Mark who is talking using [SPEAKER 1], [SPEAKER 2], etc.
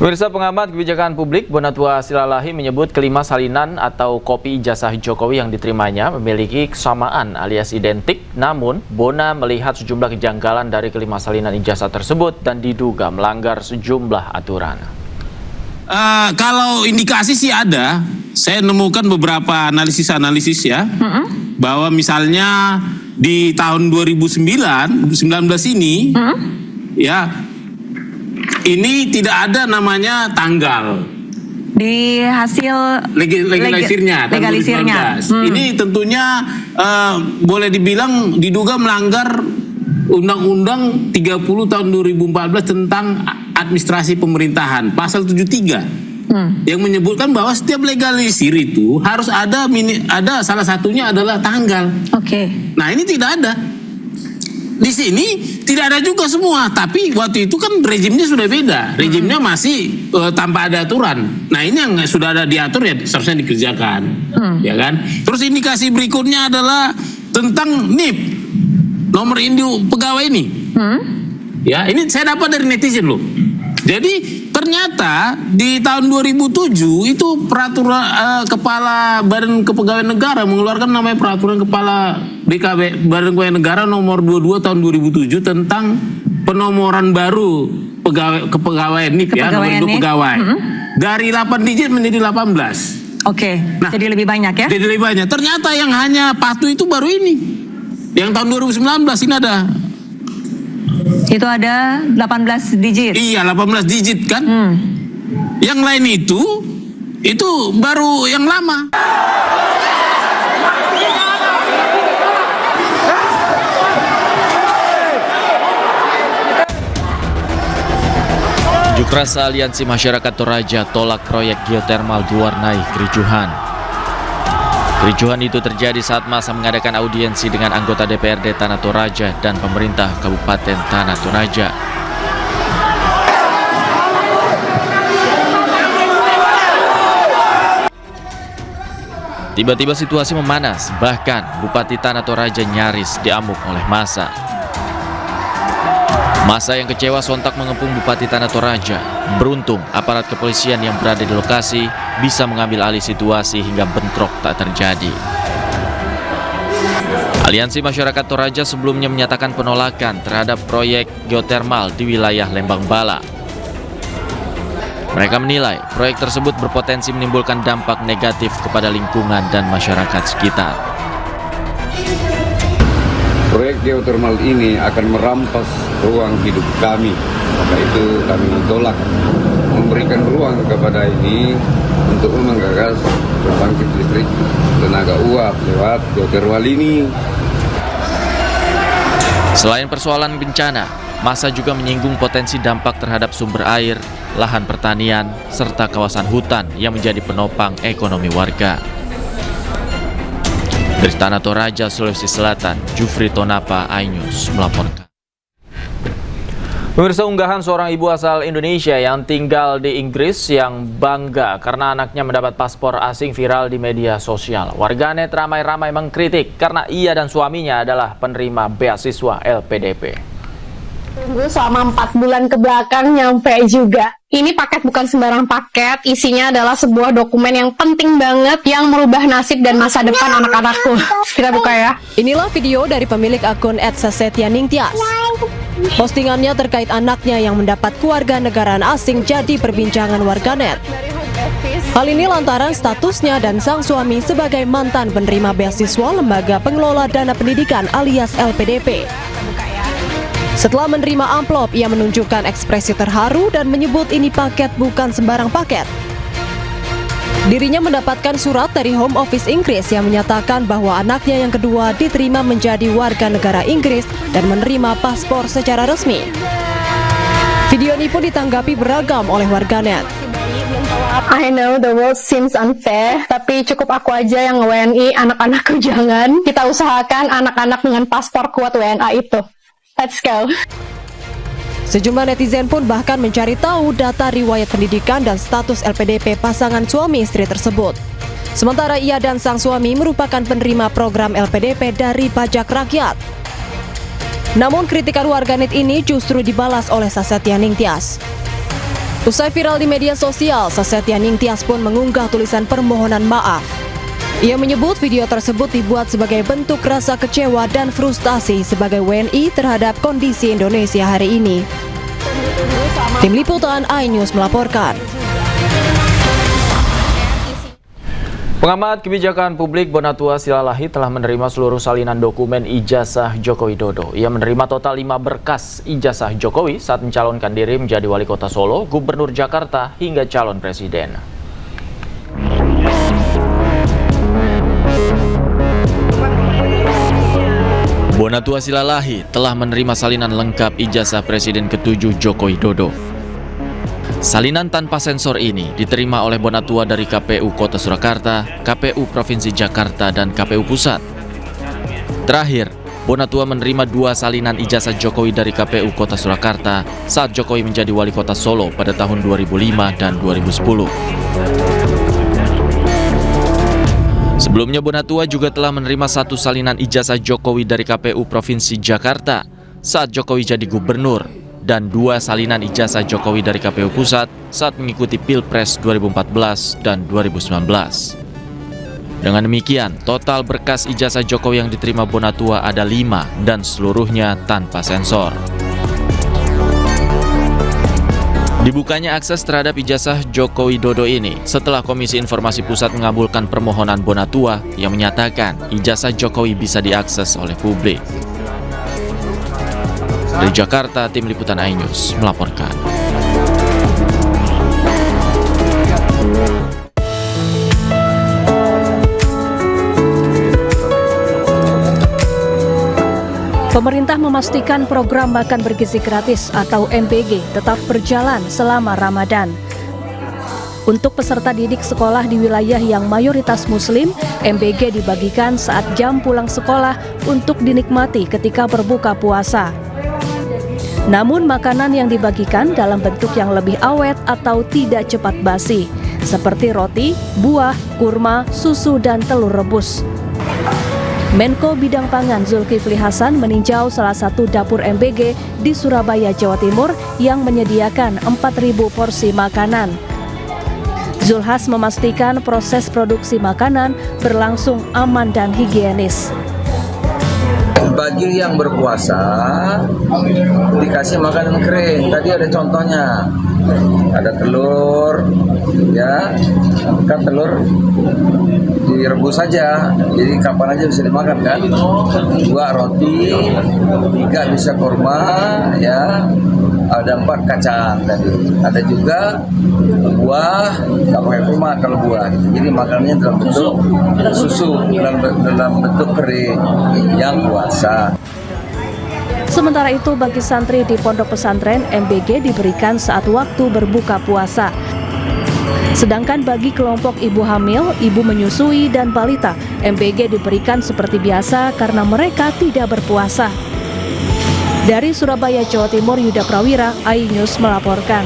[SPEAKER 1] Pemirsa, pengamat kebijakan publik Bonatua Silalahi menyebut kelima salinan atau kopi ijazah Jokowi yang diterimanya memiliki kesamaan alias identik, namun Bona melihat sejumlah kejanggalan dari kelima salinan ijazah tersebut dan diduga melanggar sejumlah aturan.
[SPEAKER 2] Kalau indikasi sih ada, saya nemukan beberapa analisis ya, bahwa misalnya di tahun 2019 ini, ya, ini tidak ada namanya tanggal
[SPEAKER 3] di hasil
[SPEAKER 2] legalisirnya tahun 2019. Ini tentunya boleh dibilang diduga melanggar Undang-Undang 30 tahun 2014 tentang administrasi pemerintahan, pasal 73. Yang menyebutkan bahwa setiap legalisir itu harus ada salah satunya adalah tanggal. Nah, ini tidak ada. Di sini tidak ada juga semua, tapi waktu itu kan rejimnya sudah beda, rejimnya masih tanpa ada aturan. Nah, ini yang sudah ada diatur ya seharusnya dikerjakan, ya kan? Terus indikasi berikutnya adalah tentang NIP, nomor induk pegawai ini. Ya, ini saya dapat dari netizen loh. Jadi ternyata di tahun 2007 itu peraturan Kepala Badan Kepegawaian Negara mengeluarkan namanya peraturan Kepala BKB Badan Kepegawaian Negara nomor 22 tahun 2007 tentang penomoran baru kepegawaian NIP ya, nomor induk pegawai. Dari 8 digit menjadi 18.
[SPEAKER 3] Nah, jadi lebih banyak ya?
[SPEAKER 2] Jadi lebih banyak. Ternyata yang hanya patuh itu baru ini. Yang tahun 2019 ini ada.
[SPEAKER 3] Itu ada 18 digit.
[SPEAKER 2] Iya, 18 digit kan. Yang lain itu baru yang lama.
[SPEAKER 1] Unjuk rasa Aliansi Masyarakat Toraja tolak proyek geotermal diwarnai kericuhan. Kericuhan itu terjadi saat massa mengadakan audiensi dengan anggota DPRD Tanah Toraja dan pemerintah Kabupaten Tanah Toraja. Tiba-tiba situasi memanas, bahkan Bupati Tanah Toraja nyaris diamuk oleh massa. Massa yang kecewa sontak mengepung Bupati Tanah Toraja. Beruntung aparat kepolisian yang berada di lokasi bisa mengambil alih situasi hingga bentrok tak terjadi. Aliansi Masyarakat Toraja sebelumnya menyatakan penolakan terhadap proyek geotermal di wilayah Lembang Bala. Mereka menilai proyek tersebut berpotensi menimbulkan dampak negatif kepada lingkungan dan masyarakat sekitar.
[SPEAKER 4] Proyek geotermal ini akan merampas ruang hidup kami, maka itu kami tolak. Memberikan ruang kepada ini untuk menggagas pembangkit listrik tenaga uap lewat geotermal ini.
[SPEAKER 1] Selain persoalan bencana, massa juga menyinggung potensi dampak terhadap sumber air, lahan pertanian, serta kawasan hutan yang menjadi penopang ekonomi warga. Dari Tanah Toraja, Sulawesi Selatan, Jufri Tonapa, iNews melaporkan. Pemirsa, unggahan seorang ibu asal Indonesia yang tinggal di Inggris yang bangga karena anaknya mendapat paspor asing viral di media sosial. Warganet ramai-ramai mengkritik karena ia dan suaminya adalah penerima beasiswa LPDP.
[SPEAKER 5] Tunggu selama 4 bulan ke belakang nyampe juga. Ini paket bukan sembarang paket, isinya adalah sebuah dokumen yang penting banget yang merubah nasib dan masa depan anak-anakku. Kita buka ya.
[SPEAKER 6] Inilah video dari pemilik akun @sasetyaningtyas. Postingannya terkait anaknya yang mendapat kewarganegaraan asing jadi perbincangan warganet. Hal ini lantaran statusnya dan sang suami sebagai mantan penerima beasiswa Lembaga Pengelola Dana Pendidikan alias LPDP. Setelah menerima amplop, ia menunjukkan ekspresi terharu dan menyebut ini paket bukan sembarang paket. Dirinya mendapatkan surat dari Home Office Inggris yang menyatakan bahwa anaknya yang kedua diterima menjadi warga negara Inggris dan menerima paspor secara resmi. Video ini pun ditanggapi beragam oleh warganet.
[SPEAKER 5] I know the world seems unfair, tapi cukup aku aja yang WNI, anak-anakku jangan. Kita usahakan anak-anak dengan paspor kuat WNA itu. Let's go.
[SPEAKER 6] Sejumlah netizen pun bahkan mencari tahu data riwayat pendidikan dan status LPDP pasangan suami istri tersebut. Sementara ia dan sang suami merupakan penerima program LPDP dari pajak rakyat. Namun kritikan warganet ini justru dibalas oleh Sasetyaningtyas. Usai viral di media sosial, Sasetia Ningtyas pun mengunggah tulisan permohonan maaf. Ia menyebut video tersebut dibuat sebagai bentuk rasa kecewa dan frustasi sebagai WNI terhadap kondisi Indonesia hari ini. Tim Liputan iNews melaporkan.
[SPEAKER 1] Pengamat kebijakan publik Bonatua Silalahi telah menerima seluruh salinan dokumen ijazah Joko Widodo. Ia menerima total 5 berkas ijazah Jokowi saat mencalonkan diri menjadi wali kota Solo, gubernur Jakarta, hingga calon presiden. Bonatua Silalahi telah menerima salinan lengkap ijazah Presiden ke-7 Joko Widodo. Salinan tanpa sensor ini diterima oleh Bonatua dari KPU Kota Surakarta, KPU Provinsi Jakarta, dan KPU Pusat. Terakhir, Bonatua menerima 2 salinan ijazah Jokowi dari KPU Kota Surakarta saat Jokowi menjadi wali kota Solo pada tahun 2005 dan 2010. Sebelumnya Bonatua juga telah menerima 1 salinan ijazah Jokowi dari KPU Provinsi Jakarta saat Jokowi jadi gubernur, dan 2 salinan ijazah Jokowi dari KPU Pusat saat mengikuti Pilpres 2014 dan 2019. Dengan demikian, total berkas ijazah Jokowi yang diterima Bonatua ada 5 dan seluruhnya tanpa sensor. Dibukanya akses terhadap ijazah Joko Widodo ini setelah Komisi Informasi Pusat mengabulkan permohonan Bonatua yang menyatakan ijazah Jokowi bisa diakses oleh publik. Dari Jakarta, Tim Liputan iNews melaporkan.
[SPEAKER 7] Pemerintah memastikan program makan bergizi gratis atau MBG tetap berjalan selama Ramadan. Untuk peserta didik sekolah di wilayah yang mayoritas Muslim, MBG dibagikan saat jam pulang sekolah untuk dinikmati ketika berbuka puasa. Namun makanan yang dibagikan dalam bentuk yang lebih awet atau tidak cepat basi, seperti roti, buah, kurma, susu, dan telur rebus. Menko Bidang Pangan Zulkifli Hasan meninjau salah satu dapur MBG di Surabaya, Jawa Timur yang menyediakan 4.000 porsi makanan. Zulhas memastikan proses produksi makanan berlangsung aman dan higienis.
[SPEAKER 8] Bagi yang berpuasa dikasih makanan kering. Tadi ada contohnya, ada telur, ya, kan telur direbus saja, jadi kapan aja bisa dimakan kan. 2 roti, 3 bisa kurma, ya, ada 4 kacang tadi. Ada juga buah, nggak pakai kurma kalau buah. Jadi makanannya dalam bentuk susu, dalam bentuk kering yang puasa.
[SPEAKER 7] Sementara itu bagi santri di pondok pesantren, MBG diberikan saat waktu berbuka puasa. Sedangkan bagi kelompok ibu hamil, ibu menyusui, dan balita, MBG diberikan seperti biasa karena mereka tidak berpuasa. Dari Surabaya, Jawa Timur, Yuda Prawira, iNews melaporkan.